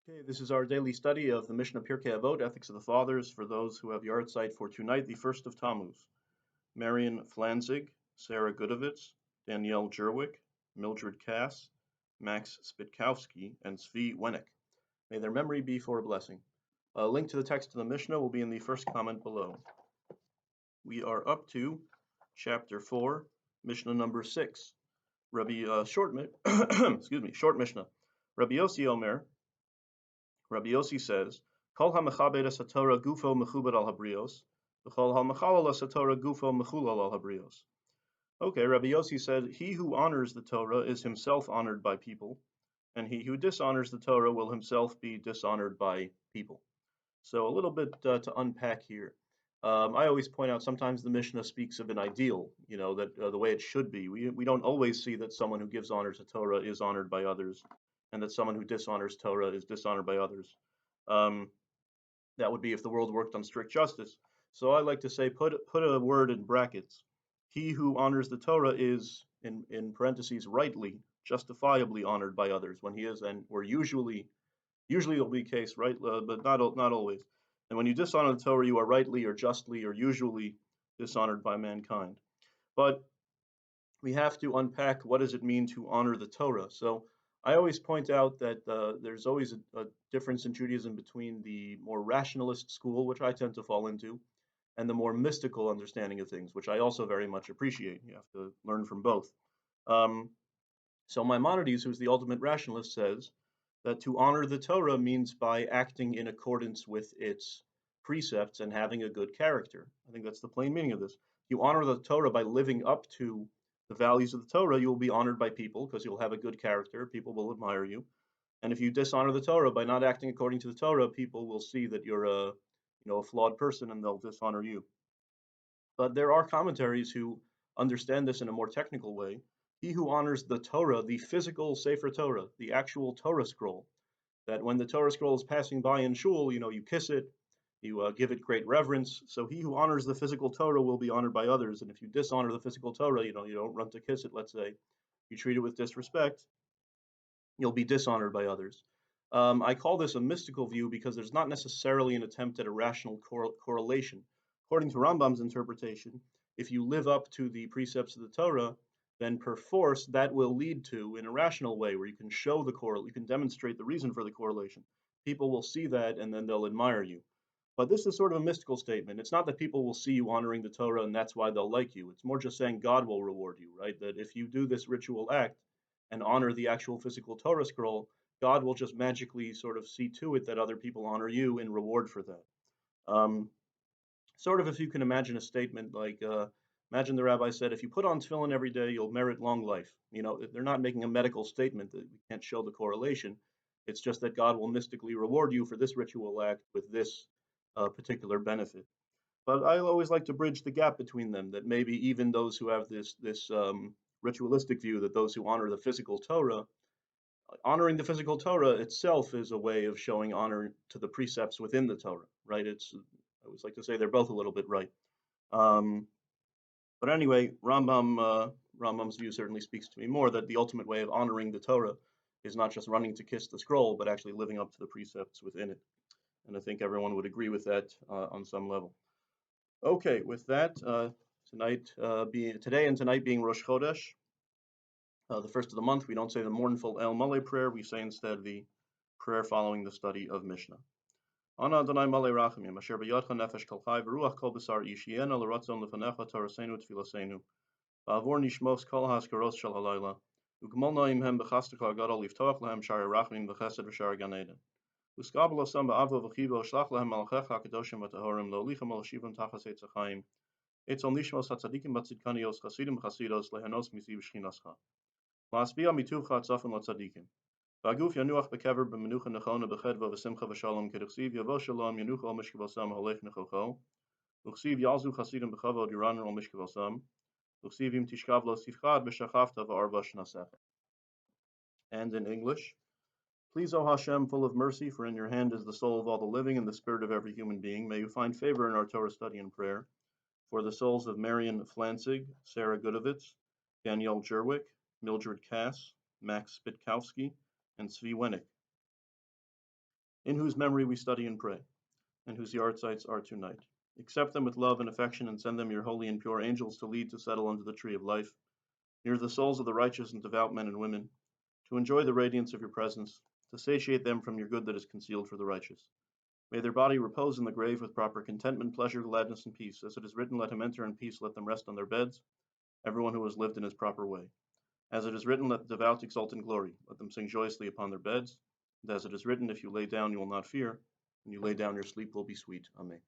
Okay, this is our daily study of the Mishnah Pirkei Avot, Ethics of the Fathers, for those who have yard site for tonight, the first of Tammuz. Marion Flanzig, Sarah Gudovitz, Danielle Jerwick, Mildred Cass, Max Spitkowski, and Zvi Wenek. May their memory be for a blessing. A link to the text of the Mishnah will be in the first comment below. We are up to chapter 4, Mishnah number 6. Short Mishnah. Rabbi Yossi Omer, Rabbi Yossi says, Kol ha-mechabed es-haTorah gufo mechubed al habrios, v'chol ha-mechalal es-haTorah gufo mechulal al habrios. Okay, Rabbi Yossi said, he who honors the Torah is himself honored by people, and he who dishonors the Torah will himself be dishonored by people. So a little bit to unpack here. I always point out sometimes the Mishnah speaks of an ideal, that the way it should be. We don't always see that someone who gives honor to Torah is honored by others, and that someone who dishonors Torah is dishonored by others. Um, that would be if the world worked on strict justice. So I like to say, put a word in brackets. He who honors the Torah is, in parentheses, rightly, justifiably honored by others when he is, and or usually it'll be the case, right? But not always. And when you dishonor the Torah, you are rightly or justly or usually dishonored by mankind. But we have to unpack what does it mean to honor the Torah. So I always point out that there's always a difference in Judaism between the more rationalist school, which I tend to fall into, and the more mystical understanding of things, which I also very much appreciate. You have to learn from both. Um, so Maimonides, who's the ultimate rationalist, says that to honor the Torah means by acting in accordance with its precepts and having a good character. I think that's the plain meaning of this. You honor the Torah by living up to the values of the Torah, you will be honored by people because you'll have a good character. People will admire you. And if you dishonor the Torah by not acting according to the Torah, people will see that you're a flawed person and they'll dishonor you. But there are commentaries who understand this in a more technical way. He who honors the Torah, the physical Sefer Torah, the actual Torah scroll, that when the Torah scroll is passing by in shul, you kiss it, you give it great reverence. So he who honors the physical Torah will be honored by others. And if you dishonor the physical Torah, you don't run to kiss it, let's say, you treat it with disrespect, you'll be dishonored by others. I call this a mystical view because there's not necessarily an attempt at a rational correlation. According to Rambam's interpretation, if you live up to the precepts of the Torah, then perforce that will lead to, in a rational way, where you can show you can demonstrate the reason for the correlation. People will see that and then they'll admire you. But this is sort of a mystical statement. It's not that people will see you honoring the Torah and that's why they'll like you. It's more just saying God will reward you, right? That if you do this ritual act and honor the actual physical Torah scroll, God will just magically sort of see to it that other people honor you in reward for that. Um, Sort of if you can imagine a statement like, imagine the rabbi said, if you put on tefillin every day, you'll merit long life. They're not making a medical statement that we can't show the correlation. It's just that God will mystically reward you for this ritual act with this particular benefit. But I always like to bridge the gap between them. That maybe even those who have this ritualistic view that those who honor the physical Torah, honoring the physical Torah itself is a way of showing honor to the precepts within the Torah, right? I always like to say they're both a little bit right. Um, but anyway, Rambam's view certainly speaks to me more that the ultimate way of honoring the Torah is not just running to kiss the scroll, but actually living up to the precepts within it. And I think everyone would agree with that on some level. Okay, with that, today and tonight being Rosh Chodesh, the first of the month, we don't say the mournful El Male prayer. We say instead the prayer following the study of Mishnah. Ana Adonai Male Rachamim, Asher B'yadcha Nefesh Kol Chai, V'ruach Kol B'sar Ish, Yiena L'ratzon L'fanecha Torasenu Tfilasenu, V'avor Nishmos Kol HaSkaros Shel Halayla, Ugmol Noim Hem B'chastecha Gadol Liftoach Lehem Shari Rachamim V'chesed V'shari Gan Eden. Uskabel Osam Ba'avo V'chivo Shlach Lehem Malachecha HaKadoshim V'tahorim Lo Lichem Ol Shivim Tachas Eitz HaChaim, Eitz Ol Nishmos HaTzadikim Batzidkanios Chasidim Chasidos Lehenos Misiv Shchinascha. La'asbia Mituvcha Tzafim LaTzadikim. V'aguf yanuach bekever b'menucha nechona b'chedva v'simcha v'shalom k'dechsiv yavo shalom yanucha al mishkavosam halech nechocho u'chsiv yalzu chasidim b'chavod yiraner al mishkavosam u'chsiv im tishkav lo sifchad b'shachavta v'arva shnasech. And in English, please, O Hashem, full of mercy, for in your hand is the soul of all the living and the spirit of every human being. May you find favor in our Torah study and prayer for the souls of Marion Flanzig, Sarah Gudovitz, Danielle Jerwick, Mildred Cass, Max Spitkowski, and Zvi Wenek. in whose memory we study and pray, and whose yahrzeits are tonight. Accept them with love and affection, and send them your holy and pure angels to lead to settle under the tree of life, near the souls of the righteous and devout men and women, to enjoy the radiance of your presence, to satiate them from your good that is concealed for the righteous. May their body repose in the grave with proper contentment, pleasure, gladness, and peace. As it is written, let him enter in peace, let them rest on their beds, everyone who has lived in his proper way. As it is written, let the devout exult in glory, let them sing joyously upon their beds. And as it is written, if you lay down, you will not fear, and you lay down, your sleep will be sweet. Amen.